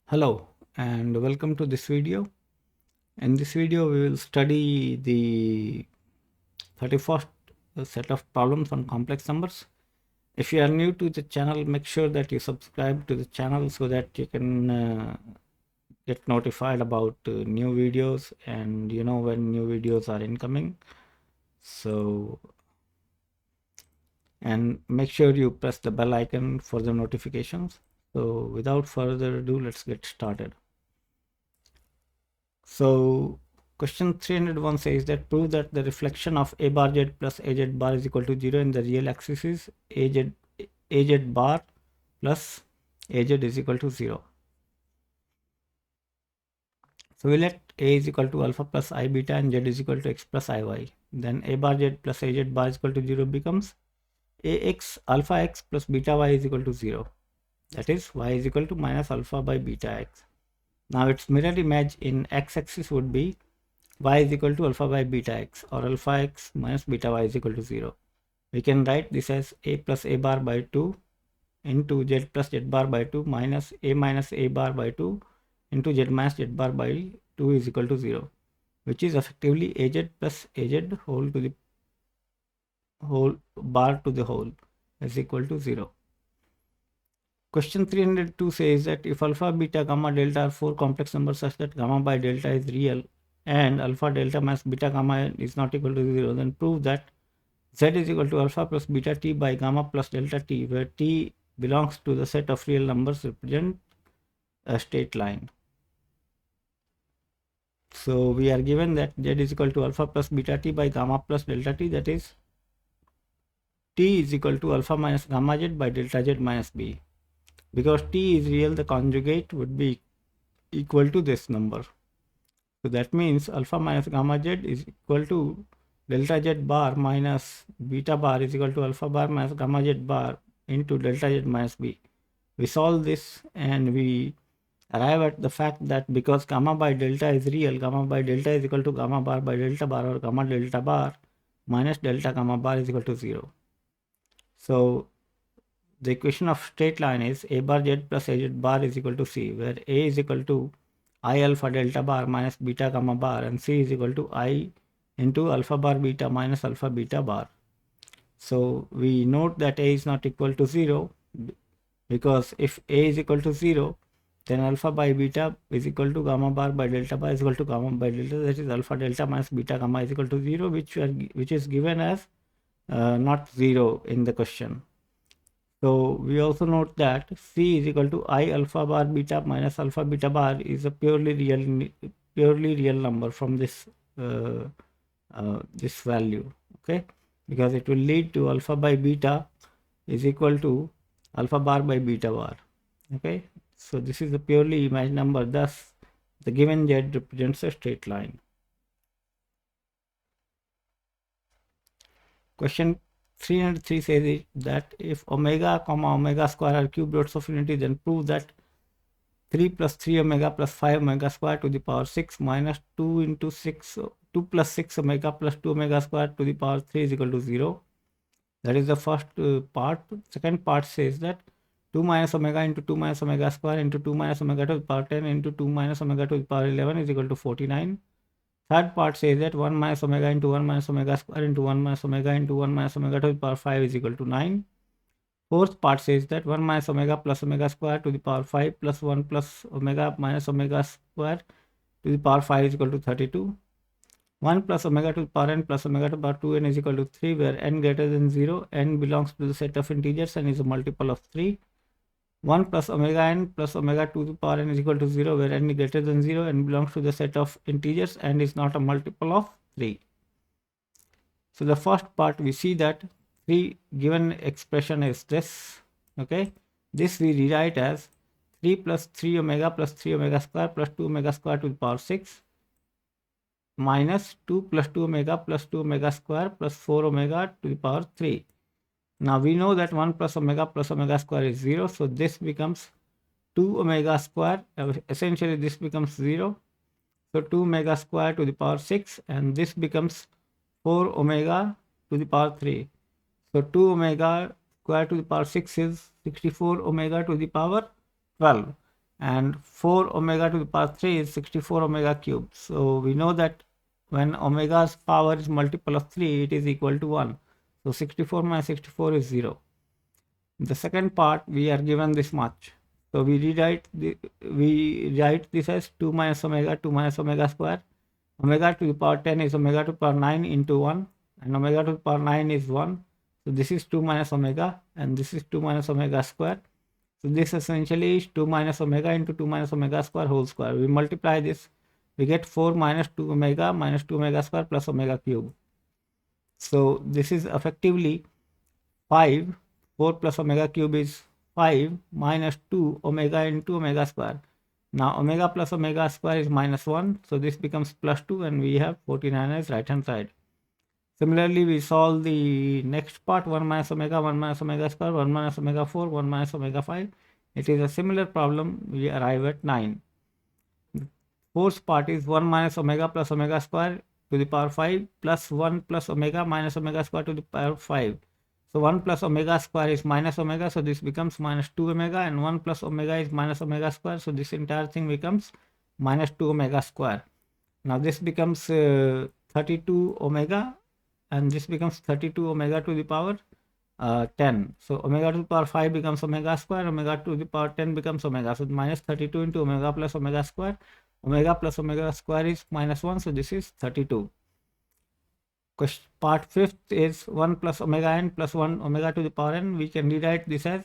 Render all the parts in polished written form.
Hello and welcome to this video. In this video we will study the 31st set of problems on complex numbers. If you are new to the channel, make sure that you subscribe to the channel so that you can get notified about new videos and you know when new videos are incoming. So, and make sure you press the bell icon for the notifications. So without further ado, let's get started. So question 301 says that prove that the reflection of a bar z plus az bar is equal to 0 in the real axis is az bar plus az is equal to 0. So we let a is equal to alpha plus I beta and z is equal to x plus iy. Then a bar z plus az bar is equal to 0 becomes ax alpha x plus beta y is equal to 0. That is y is equal to minus alpha by beta x. Now its mirror image in x-axis would be y is equal to alpha by beta x or alpha x minus beta y is equal to 0. We can write this as a plus a bar by 2 into z plus z bar by 2 minus a bar by 2 into z minus z bar by 2 is equal to 0, which is effectively az plus az whole to the whole bar to the whole is equal to 0. Question 302 says that if alpha, beta, gamma, delta are four complex numbers such that gamma by delta is real and alpha, delta minus beta, gamma is not equal to 0, then prove that z is equal to alpha plus beta t by gamma plus delta t, where t belongs to the set of real numbers represent a straight line. So we are given that z is equal to alpha plus beta t by gamma plus delta t, that is t is equal to alpha minus gamma z by delta z minus b. Because t is real, the conjugate would be equal to this number. So that means alpha minus gamma z is equal to delta z bar minus beta bar is equal to alpha bar minus gamma z bar into delta z minus b. We solve this and we arrive at the fact that because gamma by delta is real, gamma by delta is equal to gamma bar by delta bar or gamma delta bar minus delta gamma bar is equal to 0. So the equation of straight line is a bar z plus az bar is equal to c, where a is equal to I alpha delta bar minus beta gamma bar and c is equal to I into alpha bar beta minus alpha beta bar. So we note that a is not equal to 0 because if a is equal to 0, then alpha by beta is equal to gamma bar by delta bar is equal to gamma by delta, that is alpha delta minus beta gamma is equal to 0, which is given as not 0 in the question. So we also note that c is equal to I alpha bar beta minus alpha beta bar is a purely real number from this this value, okay, because it will lead to alpha by beta is equal to alpha bar by beta bar, okay. So this is a purely imaginary number, thus the given z represents a straight line. Question 303 says that if omega comma omega square are cube roots of unity, then prove that 3 plus 3 omega plus 5 omega square to the power 6 minus 2 into 6 2 plus 6 omega plus 2 omega square to the power 3 is equal to 0. That is the first part. Second part says that 2 minus omega into 2 minus omega square into 2 minus omega to the power 10 into 2 minus omega to the power 11 is equal to 49. Third part says that 1 minus omega into 1 minus omega square into 1 minus omega into 1 minus omega to the power 5 is equal to 9. Fourth part says that 1 minus omega plus omega square to the power 5 plus 1 plus omega minus omega square to the power 5 is equal to 32. 1 plus omega to the power n plus omega to the power 2n is equal to 3, where n greater than 0, n belongs to the set of integers and is a multiple of 3. 1 plus omega n plus omega to the power n is equal to 0, where n is greater than 0 and belongs to the set of integers and is not a multiple of 3. So the first part we see that the given expression is this, okay. This we rewrite as 3 plus 3 omega plus 3 omega square plus 2 omega square to the power 6 minus 2 plus 2 omega plus 2 omega square plus 4 omega to the power 3. Now we know that 1 plus omega square is 0, so this becomes 2 omega square, essentially this becomes 0, so 2 omega square to the power 6, and this becomes 4 omega to the power 3. So 2 omega square to the power 6 is 64 omega to the power 12. and 4 omega to the power 3 is 64 omega cube. So we know that when omega's power is multiple of 3, it is equal to 1. So 64 minus 64 is 0. In the second part, we are given this much. So we write this as 2 minus omega square. Omega to the power 10 is omega to the power 9 into 1, and omega to the power 9 is 1. So this is 2 minus omega, and this is 2 minus omega square. So this essentially is 2 minus omega into 2 minus omega square whole square. We multiply this, we get 4 minus 2 omega square plus omega cube. So this is effectively 5. 4 plus omega cube is 5 minus 2 omega into omega square. Now omega plus omega square is minus 1. So this becomes plus 2 and we have 49 as right hand side. Similarly, we solve the next part, 1 minus omega square, 1 minus omega 4, 1 minus omega 5. It is a similar problem. We arrive at 9. The fourth part is 1 minus omega plus omega square to the power 5 plus 1 plus omega minus omega square to the power 5. So 1 plus omega square is minus omega, so this becomes minus 2 omega, and 1 plus omega is minus omega square, so this entire thing becomes minus 2 omega square. Now this becomes 32 omega, and this becomes 32 omega to the power 10. So omega to the power 5 becomes omega square, omega to the power 10 becomes omega. So minus 32 into omega plus omega square is minus 1, so this is 32. Part fifth is 1 plus omega n plus 1 omega to the power n. We can rewrite this as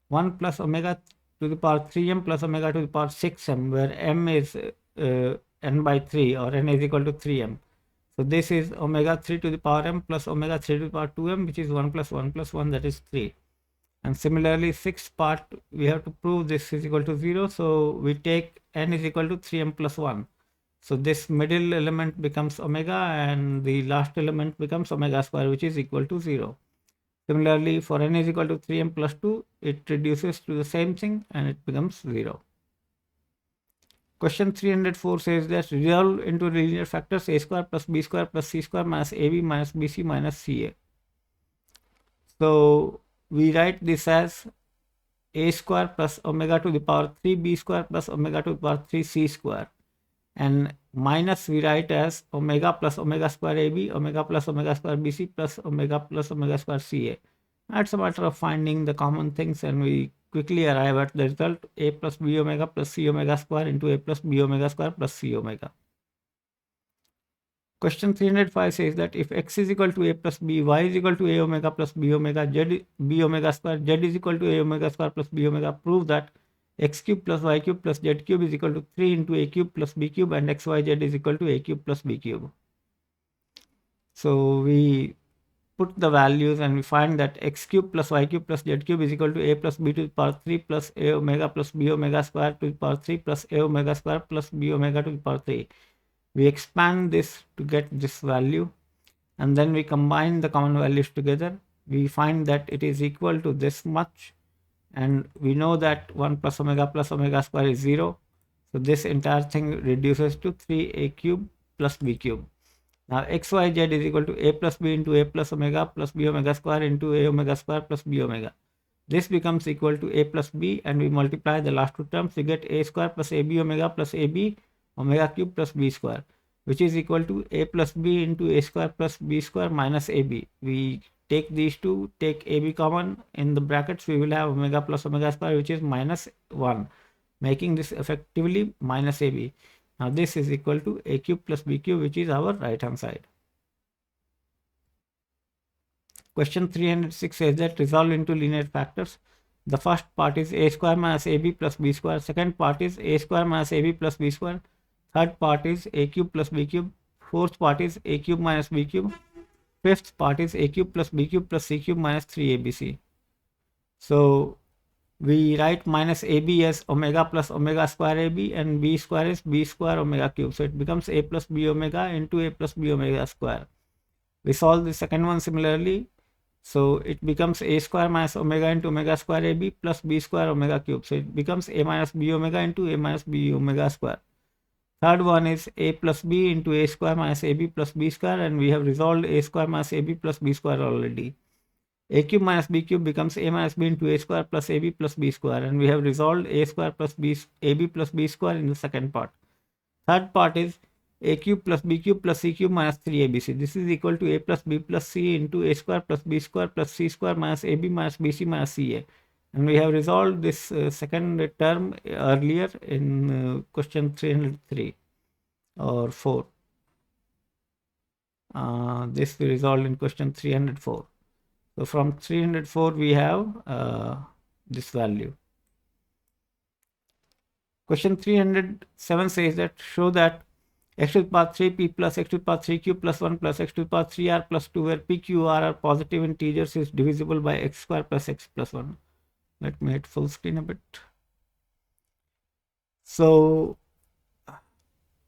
1 plus omega to the power 3m plus omega to the power 6m, where m is n by 3, or n is equal to 3m. So this is omega 3 to the power m plus omega 3 to the power 2m, which is 1 plus 1 plus 1, that is 3. And similarly, sixth part, we have to prove this is equal to 0. So we take n is equal to 3m plus 1. So this middle element becomes omega, and the last element becomes omega square, which is equal to 0. Similarly, for n is equal to 3m plus 2, it reduces to the same thing and it becomes 0. Question 304 says that resolve into linear factors a square plus b square plus c square minus ab minus bc minus ca. So we write this as a square plus omega to the power 3b square plus omega to the power 3c square, and minus we write as omega plus omega square ab, omega plus omega square bc plus omega square ca. It's a matter of finding the common things, and we quickly arrive at the result a plus b omega plus c omega square into a plus b omega square plus c omega. Question 305 says that if x is equal to a plus b, y is equal to a omega plus b omega, b omega square, z is equal to a omega square plus b omega, prove that x cube plus y cube plus z cube is equal to 3 into a cube plus b cube, and xyz is equal to a cube plus b cube. So we put the values and we find that x cube plus y cube plus z cube is equal to a plus b to the power 3 plus a omega plus b omega square to the power 3 plus a omega square plus b omega to the power 3. We expand this to get this value, and then we combine the common values together. We find that it is equal to this much, and we know that 1 plus omega square is 0. So this entire thing reduces to 3a cube plus b cube. Now xyz is equal to a plus b into a plus b omega square into a omega square plus b omega. This becomes equal to a plus b, and we multiply the last two terms. We get a square plus ab omega plus ab omega cube plus b square, which is equal to a plus b into a square plus b square minus ab. We take these two, take ab common. In the brackets we will have omega plus omega square, which is minus 1, making this effectively minus ab. Now this is equal to a cube plus b cube, which is our right hand side. Question 306 says that resolve into linear factors. The first part is a square minus ab plus b square. Second part is a square minus ab plus b square. Third part is a cube plus b cube. Fourth part is a cube minus b cube. Fifth part is a cube plus b cube plus c cube minus 3abc. So we write minus ab as omega plus omega square ab, and b square is b square omega cube. So it becomes a plus b omega into a plus b omega square. We solve the second one similarly. So it becomes a square minus omega into omega square ab plus b square omega cube. So it becomes a minus b omega into a minus b omega square. Third one is a plus b into a square minus ab plus b square, and we have resolved a square minus ab plus b square already. a cube minus b cube becomes a minus b into a square plus ab plus b square, and we have resolved a square plus ab plus b square in the second part. Third part is a cube plus b cube plus c cube minus 3abc. This is equal to a plus b plus c into a square plus b square plus c square minus ab minus bc minus ca. And we have resolved this second term earlier in question 303 or 4. This we resolved in question 304. So from 304 we have this value. Question 307 says that show that x to the power 3p plus x to the power 3q plus 1 plus x to the power 3r plus 2, where p, q, r are positive integers, is divisible by x square plus x plus 1. Let me hit full screen a bit. So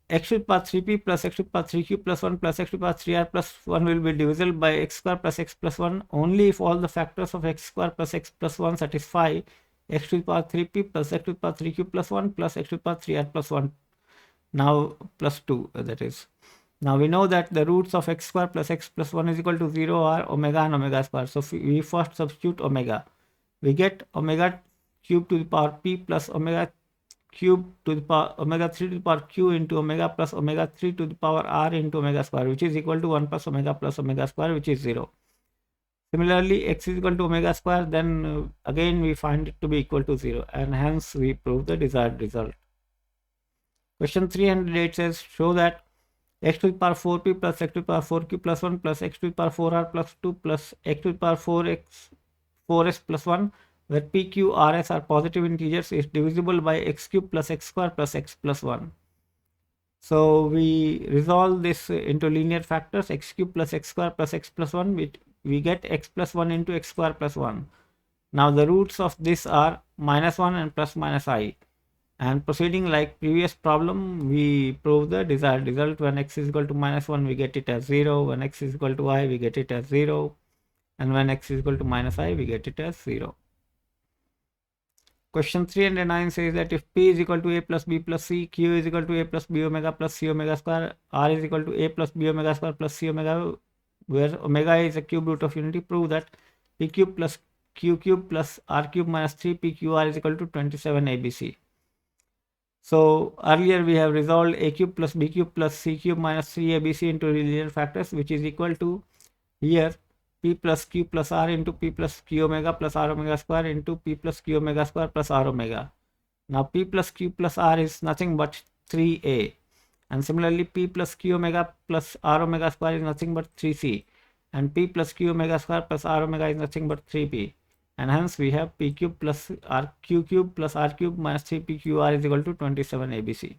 x to the power 3p plus x to the power 3q plus 1 plus x to the power 3r plus 1 will be divisible by x square plus x plus 1 only if all the factors of x square plus x plus 1 satisfy x to the power 3p plus x to the power 3q plus 1 plus x to the power 3r plus 1. Now plus 2, that is. Now we know that the roots of x square plus x plus 1 is equal to 0 are omega and omega square. So we first substitute omega. We get omega cube to the power p plus omega cube to the power omega 3 to the power q into omega plus omega 3 to the power r into omega square, which is equal to 1 plus omega square, which is 0. Similarly, x is equal to omega square, then again we find it to be equal to 0, and hence we prove the desired result. Question 308 says show that x to the power 4p plus x to the power 4q plus 1 plus x to the power 4r plus 2 plus x to the power 4s plus 1, where p, q, rs are positive integers, is divisible by x cube plus x square plus x plus 1. So we resolve this into linear factors, x cube plus x square plus x plus 1, which we get x plus 1 into x square plus 1. Now the roots of this are minus 1 and plus minus I. And proceeding like previous problem, we prove the desired result. When x is equal to minus 1, we get it as 0. When x is equal to I, we get it as 0. And when x is equal to minus I, we get it as 0. Question 309 says that if p is equal to a plus b plus c, q is equal to a plus b omega plus c omega square, r is equal to a plus b omega square plus c omega, where omega is a cube root of unity, prove that p cube plus q cube plus r cube minus 3pqr is equal to 27 abc. So earlier we have resolved a cube plus b cube plus c cube minus 3abc into linear factors, which is equal to here p plus q plus r into p plus q omega plus r omega square into p plus q omega square plus r omega. Now p plus q plus r is nothing but 3a, and similarly p plus q omega plus r omega square is nothing but 3c, and p plus q omega square plus r omega is nothing but 3p, and hence we have p cube plus r q cube plus r cube minus 3pqr is equal to 27 abc.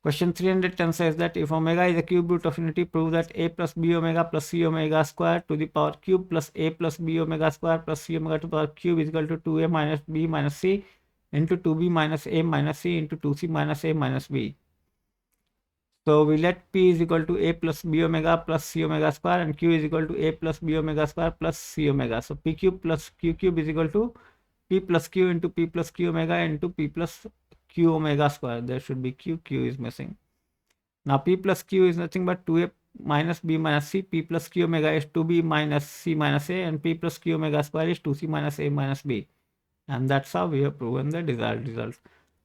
Question 310 says that if omega is a cube root of unity, prove that a plus b omega plus c omega square to the power cube plus a plus b omega square plus c omega to the power cube is equal to 2a minus b minus c into 2b minus a minus c into 2c minus a minus b. So we let p is equal to a plus b omega plus c omega square, and q is equal to a plus b omega square plus c omega. So p cube plus q cube is equal to p plus q into p plus q omega into p plus q omega square. There should be q is missing. Now p plus q is nothing but 2a minus b minus c. P plus q omega is 2b minus c minus a, and p plus q omega square is 2c minus a minus b. And that's how we have proven the desired result.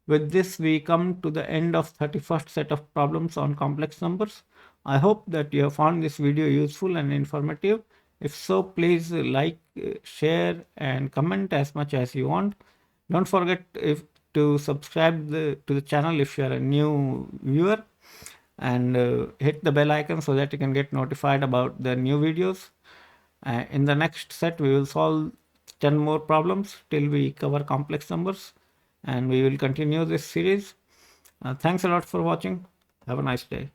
With this, we come to the end of 31st set of problems on complex numbers. I hope that you have found this video useful and informative. If so, please like, share and comment as much as you want. Don't forget to subscribe to the channel if you are a new viewer, and hit the bell icon so that you can get notified about the new videos. In the next set, we will solve 10 more problems till we cover complex numbers, and we will continue this series. Thanks a lot for watching. Have a nice day.